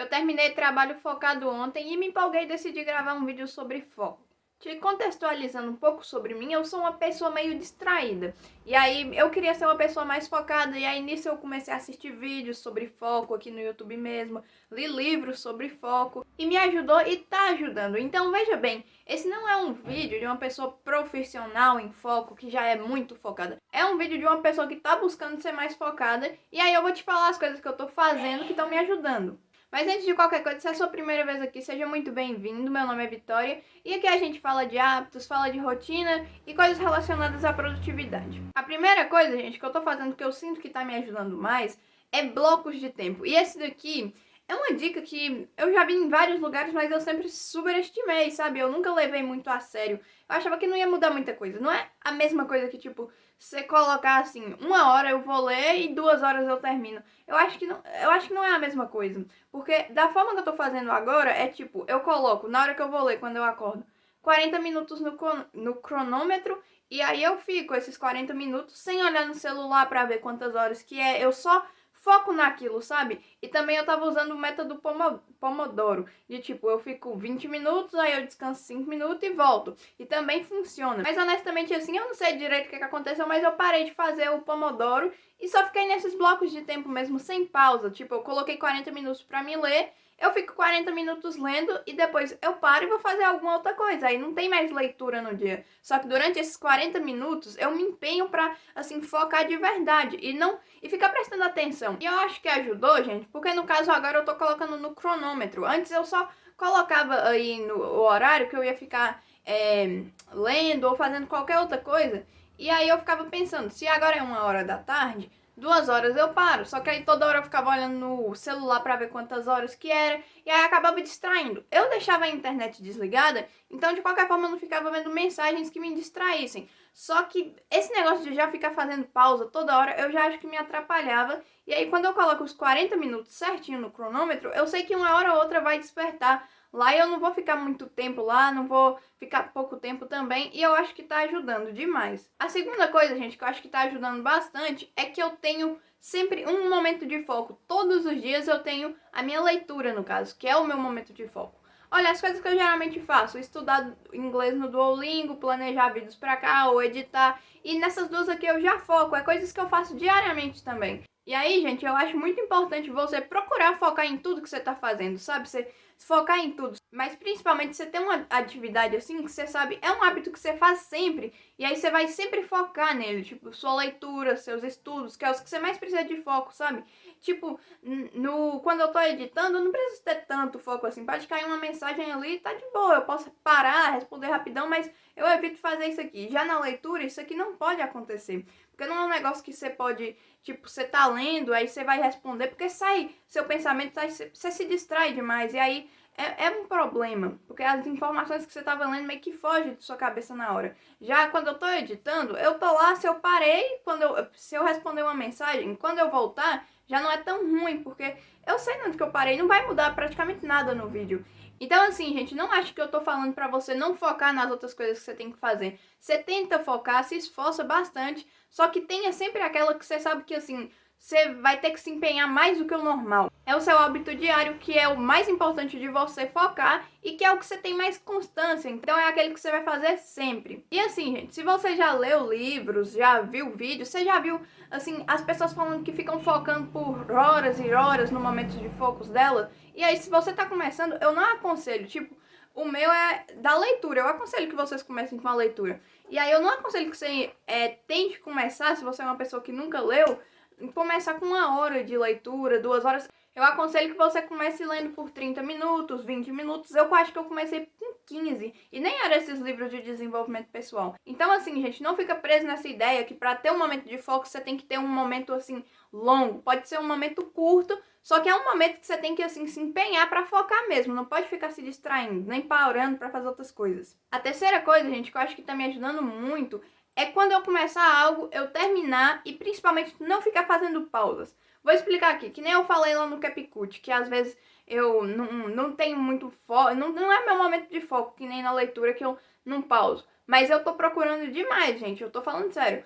Eu terminei trabalho focado ontem e me empolguei e decidi gravar um vídeo sobre foco. Te contextualizando um pouco sobre mim, eu sou uma pessoa meio distraída. E aí eu queria ser uma pessoa mais focada, e aí nisso eu comecei a assistir vídeos sobre foco aqui no YouTube mesmo, li livros sobre foco, e me ajudou e tá ajudando. Então veja bem, esse não é um vídeo de uma pessoa profissional em foco, que já é muito focada. É um vídeo de uma pessoa que tá buscando ser mais focada, e aí eu vou te falar as coisas que eu tô fazendo que estão me ajudando. Mas antes de qualquer coisa, se é a sua primeira vez aqui, seja muito bem-vindo. Meu nome é Vitória e aqui a gente fala de hábitos, fala de rotina e coisas relacionadas à produtividade. A primeira coisa, gente, que eu tô fazendo que eu sinto que tá me ajudando mais é blocos de tempo. E esse daqui é uma dica que eu já vi em vários lugares, mas eu sempre superestimei, sabe? Eu nunca levei muito a sério. Eu achava que não ia mudar muita coisa. Não é a mesma coisa que, tipo, você colocar assim, 1 hora eu vou ler e 2 horas eu termino. Eu acho que não é a mesma coisa. Porque da forma que eu tô fazendo agora, é tipo, eu coloco, na hora que eu vou ler, quando eu acordo, 40 minutos no cronômetro, e aí eu fico esses 40 minutos sem olhar no celular pra ver quantas horas que é. Eu só foco naquilo, sabe? E também eu tava usando o método Pomodoro, de tipo, eu fico 20 minutos, aí eu descanso 5 minutos e volto. E também funciona. Mas honestamente assim, eu não sei direito o que aconteceu, mas eu parei de fazer o Pomodoro e só fiquei nesses blocos de tempo mesmo, sem pausa. Tipo, eu coloquei 40 minutos pra me ler, eu fico 40 minutos lendo e depois eu paro e vou fazer alguma outra coisa. Aí não tem mais leitura no dia. Só que durante esses 40 minutos eu me empenho pra, assim, focar de verdade e ficar prestando atenção. E eu acho que ajudou, gente, porque no caso agora eu tô colocando no cronômetro. Antes eu só colocava aí no horário que eu ia ficar lendo ou fazendo qualquer outra coisa. E aí eu ficava pensando, se agora é 1 hora da tarde, 2 horas eu paro. Só que aí toda hora eu ficava olhando no celular pra ver quantas horas que era. E aí acabava distraindo. Eu deixava a internet desligada, então de qualquer forma eu não ficava vendo mensagens que me distraíssem. Só que esse negócio de já ficar fazendo pausa toda hora, eu já acho que me atrapalhava. E aí quando eu coloco os 40 minutos certinho no cronômetro, eu sei que 1 hora ou outra vai despertar. Lá eu não vou ficar muito tempo lá, não vou ficar pouco tempo também, e eu acho que tá ajudando demais. A segunda coisa, gente, que eu acho que tá ajudando bastante é que eu tenho sempre um momento de foco. Todos os dias eu tenho a minha leitura, no caso, que é o meu momento de foco. Olha, as coisas que eu geralmente faço, estudar inglês no Duolingo, planejar vídeos pra cá ou editar, e nessas duas aqui eu já foco, é coisas que eu faço diariamente também. E aí, gente, eu acho muito importante você procurar focar em tudo que você tá fazendo, sabe? Você focar em tudo, mas principalmente você ter uma atividade assim que você sabe, é um hábito que você faz sempre, e aí você vai sempre focar nele, tipo, sua leitura, seus estudos, que é os que você mais precisa de foco, sabe? Tipo, quando eu tô editando, eu não preciso ter tanto foco assim, pode cair uma mensagem ali, tá de boa, eu posso parar, responder rapidão, mas eu evito fazer isso aqui. Já na leitura, isso aqui não pode acontecer, porque não é um negócio que você pode, tipo, você tá lendo, aí você vai responder, porque sai seu pensamento, você se distrai demais, e aí é um problema, porque as informações que você tava lendo meio que fogem de sua cabeça na hora. Já quando eu tô editando, eu tô lá, se eu parei, se eu responder uma mensagem, quando eu voltar, já não é tão ruim, porque eu sei onde que eu parei, não vai mudar praticamente nada no vídeo. Então, assim, gente, não acho que eu tô falando pra você não focar nas outras coisas que você tem que fazer. Você tenta focar, se esforça bastante, só que tenha sempre aquela que você sabe que, assim, você vai ter que se empenhar mais do que o normal. É o seu hábito diário que é o mais importante de você focar e que é o que você tem mais constância. Então é aquele que você vai fazer sempre. E assim, gente, se você já leu livros, já viu vídeos, você já viu, assim, as pessoas falando que ficam focando por horas e horas no momento de focos dela. E aí, se você tá começando, eu não aconselho, tipo, o meu é da leitura. Eu aconselho que vocês comecem com a leitura. E aí eu não aconselho que você tente começar, se você é uma pessoa que nunca leu, começar com 1 hora de leitura, 2 horas. Eu aconselho que você comece lendo por 30 minutos, 20 minutos. Eu acho que eu comecei com 15 e nem era esses livros de desenvolvimento pessoal. Então, assim, gente, não fica preso nessa ideia que para ter um momento de foco você tem que ter um momento, assim, longo. Pode ser um momento curto, só que é um momento que você tem que, assim, se empenhar para focar mesmo. Não pode ficar se distraindo, nem parando para fazer outras coisas. A terceira coisa, gente, que eu acho que tá me ajudando muito é quando eu começar algo, eu terminar e principalmente não ficar fazendo pausas. Vou explicar aqui, que nem eu falei lá no Capcut, que às vezes eu não tenho muito foco, não é meu momento de foco, que nem na leitura que eu não pauso. Mas eu tô procurando demais, gente. Eu tô falando sério.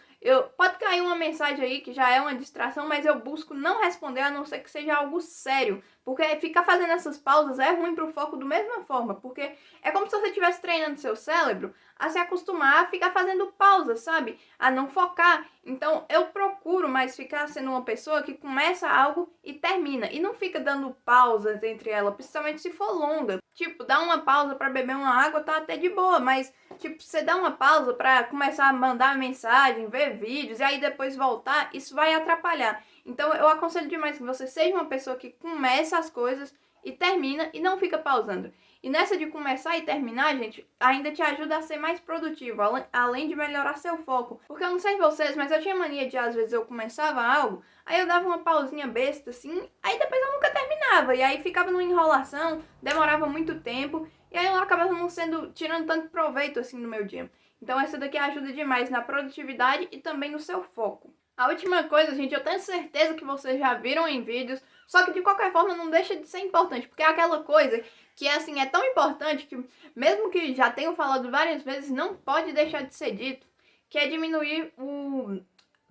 Pode cair uma mensagem aí que já é uma distração, mas eu busco não responder a não ser que seja algo sério. Porque ficar fazendo essas pausas é ruim pro foco da mesma forma. Porque é como se você estivesse treinando seu cérebro a se acostumar a ficar fazendo pausas, sabe? A não focar. Então eu procuro mais ficar sendo uma pessoa que começa algo e termina. E não fica dando pausas entre elas, principalmente se for longa. Tipo, dar uma pausa pra beber uma água tá até de boa, mas tipo, você dá uma pausa pra começar a mandar mensagem, ver vídeos e aí depois voltar, isso vai atrapalhar. Então eu aconselho demais que você seja uma pessoa que começa as coisas e termina e não fica pausando. E nessa de começar e terminar, gente, ainda te ajuda a ser mais produtivo, além de melhorar seu foco. Porque eu não sei vocês, mas eu tinha mania de, às vezes, eu começava algo, aí eu dava uma pausinha besta, assim, aí depois eu nunca terminava. E aí ficava numa enrolação, demorava muito tempo, e aí eu acabava não tirando tanto proveito, assim, no meu dia. Então essa daqui ajuda demais na produtividade e também no seu foco. A última coisa, gente, eu tenho certeza que vocês já viram em vídeos, só que de qualquer forma não deixa de ser importante, porque é aquela coisa que assim é tão importante que mesmo que já tenham falado várias vezes, não pode deixar de ser dito, que é diminuir o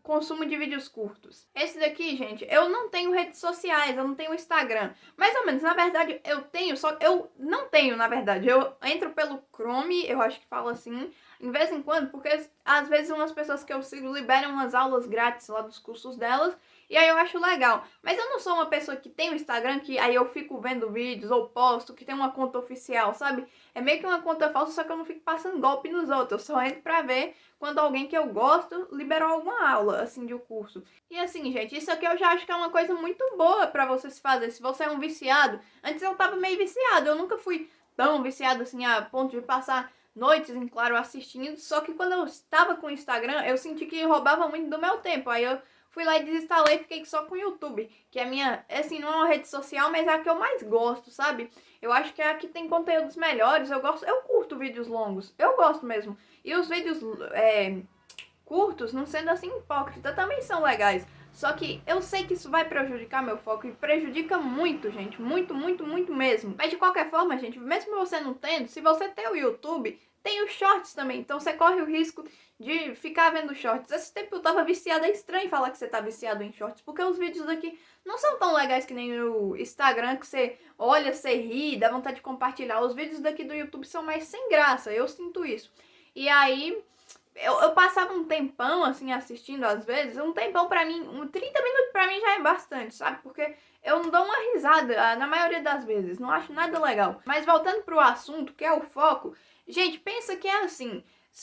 consumo de vídeos curtos. Esse daqui, gente, eu não tenho redes sociais, eu não tenho Instagram. Mais ou menos, na verdade, eu tenho, só eu não tenho, na verdade. Eu entro pelo Chrome, eu acho que fala assim, em vez em quando, porque às vezes umas pessoas que eu sigo liberam umas aulas grátis lá dos cursos delas, e aí eu acho legal. Mas eu não sou uma pessoa que tem o Instagram, que aí eu fico vendo vídeos ou posto, que tem uma conta oficial, sabe? É meio que uma conta falsa, só que eu não fico passando golpe nos outros. Eu só entro pra ver quando alguém que eu gosto liberou alguma aula, assim, de um curso. E assim, gente, isso aqui eu já acho que é uma coisa muito boa pra você se fazer. Se você é um viciado, antes eu tava meio viciado, eu nunca fui tão viciado assim a ponto de passar noites em claro assistindo, só que quando eu estava com o Instagram, eu senti que roubava muito do meu tempo. Aí eu fui lá e desinstalei e fiquei só com o YouTube, que é a minha, assim, não é uma rede social, mas é a que eu mais gosto, sabe? Eu acho que é a que tem conteúdos melhores, eu curto vídeos longos, eu gosto mesmo. E os vídeos curtos, não sendo assim hipócrita, também são legais. Só que eu sei que isso vai prejudicar meu foco e prejudica muito, gente. Muito, muito, muito mesmo. Mas de qualquer forma, gente, mesmo você não tendo, se você tem o YouTube, tem os shorts também. Então você corre o risco de ficar vendo shorts. Esse tempo eu tava viciada, é estranho falar que você tá viciado em shorts, porque os vídeos aqui não são tão legais que nem o Instagram, que você olha, você ri, dá vontade de compartilhar. Os vídeos daqui do YouTube são mais sem graça, eu sinto isso. E aí eu passava um tempão, assim, assistindo às vezes, um tempão pra mim, 30 minutos pra mim já é bastante, sabe? Porque eu não dou uma risada na maioria das vezes, não acho nada legal. Mas voltando pro assunto, que é o foco, gente, pensa que é assim,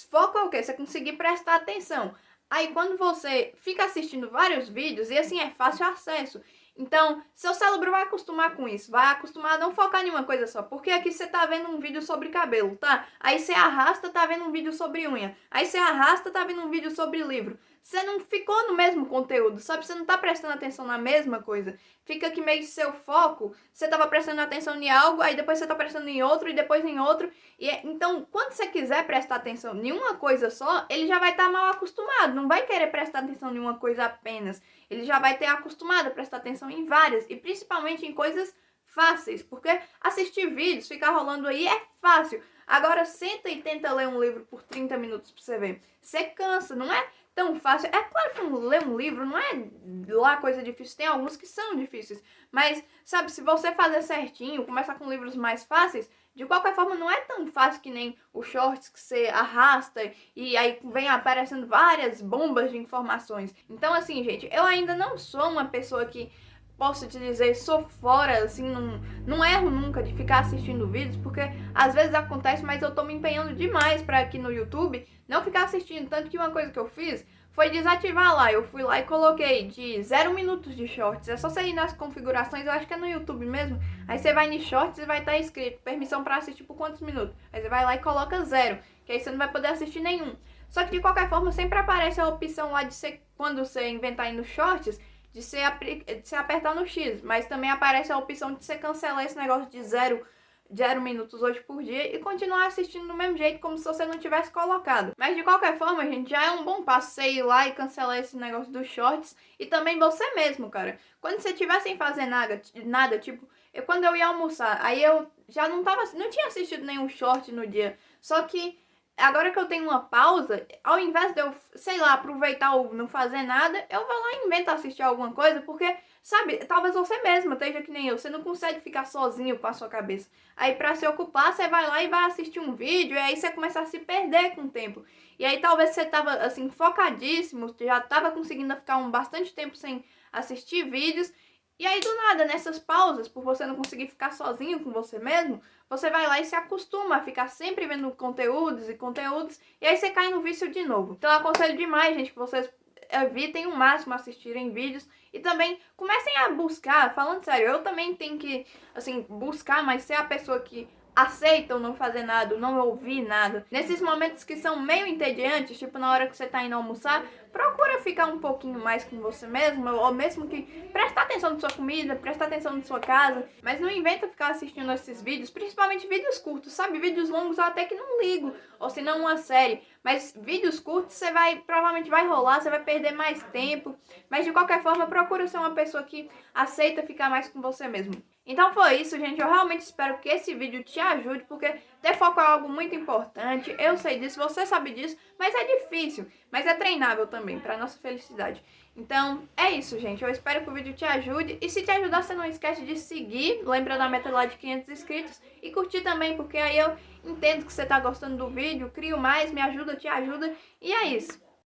foco é o quê? Você conseguir prestar atenção. Aí quando você fica assistindo vários vídeos, e assim, é fácil acesso, então, seu cérebro vai acostumar com isso, vai acostumar a não focar em uma coisa só. Porque aqui você tá vendo um vídeo sobre cabelo, tá? Aí você arrasta, tá vendo um vídeo sobre unha. Aí você arrasta, tá vendo um vídeo sobre livro. Você não ficou no mesmo conteúdo, sabe? Você não tá prestando atenção na mesma coisa. Fica que meio que seu foco, você tava prestando atenção em algo, aí depois você tá prestando em outro e depois em outro. Então, quando você quiser prestar atenção em uma coisa só, ele já vai estar mal acostumado, não vai querer prestar atenção em uma coisa apenas. Ele já vai ter acostumado a prestar atenção em várias, e principalmente em coisas fáceis, porque assistir vídeos, ficar rolando aí é fácil. Agora senta e tenta ler um livro por 30 minutos pra você ver. Você cansa, não é tão fácil. É claro que ler um livro não é lá coisa difícil, tem alguns que são difíceis, mas sabe, se você fazer certinho, começar com livros mais fáceis, de qualquer forma não é tão fácil que nem os shorts que você arrasta e aí vem aparecendo várias bombas de informações. Então assim, gente, eu ainda não sou uma pessoa que posso te dizer, sou fora, assim, não erro nunca de ficar assistindo vídeos, porque às vezes acontece, mas eu tô me empenhando demais pra aqui no YouTube não ficar assistindo. Tanto que uma coisa que eu fiz foi desativar lá. Eu fui lá e coloquei de 0 minutos de shorts. É só você ir nas configurações, eu acho que é no YouTube mesmo. Aí você vai em shorts e vai estar escrito permissão pra assistir por quantos minutos. Aí você vai lá e coloca 0, que aí você não vai poder assistir nenhum. Só que de qualquer forma sempre aparece a opção lá de você, quando você inventar aí nos shorts, de você apertar no X, mas também aparece a opção de você cancelar esse negócio de 0 minutos hoje por dia e continuar assistindo do mesmo jeito, como se você não tivesse colocado. Mas de qualquer forma, gente, já é um bom passo você ir lá e cancelar esse negócio dos shorts e também você mesmo, cara. Quando você estiver sem fazer nada, tipo, quando eu ia almoçar, aí eu já não tinha assistido nenhum short no dia, só que agora que eu tenho uma pausa, ao invés de eu, sei lá, aproveitar ou não fazer nada, eu vou lá e invento assistir alguma coisa, porque, sabe, talvez você mesma esteja que nem eu, você não consegue ficar sozinho com a sua cabeça. Aí pra se ocupar, você vai lá e vai assistir um vídeo, e aí você começa a se perder com o tempo. E aí talvez você tava, assim, focadíssimo, já tava conseguindo ficar bastante tempo sem assistir vídeos, e aí do nada, nessas pausas, por você não conseguir ficar sozinho com você mesmo, você vai lá e se acostuma a ficar sempre vendo conteúdos e conteúdos, e aí você cai no vício de novo. Então eu aconselho demais, gente, que vocês evitem o máximo assistirem vídeos e também comecem a buscar, falando sério, eu também tenho que, assim, buscar, mas ser a pessoa que aceita ou não fazer nada, não ouvir nada. Nesses momentos que são meio entediantes, tipo na hora que você tá indo almoçar, procura ficar um pouquinho mais com você mesmo, ou mesmo que prestar atenção na sua comida, prestar atenção na sua casa, mas não inventa ficar assistindo esses vídeos, principalmente vídeos curtos, sabe? Vídeos longos eu até que não ligo, ou se não uma série, mas vídeos curtos você vai, provavelmente vai rolar, você vai perder mais tempo, mas de qualquer forma procura ser uma pessoa que aceita ficar mais com você mesmo. Então foi isso, gente. Eu realmente espero que esse vídeo te ajude, porque ter foco é algo muito importante. Eu sei disso, você sabe disso, mas é difícil. Mas é treinável também, para nossa felicidade. Então é isso, gente. Eu espero que o vídeo te ajude. E se te ajudar, você não esquece de seguir, lembra da meta lá de 500 inscritos. E curtir também, porque aí eu entendo que você tá gostando do vídeo, crio mais, me ajuda, te ajuda. E é isso.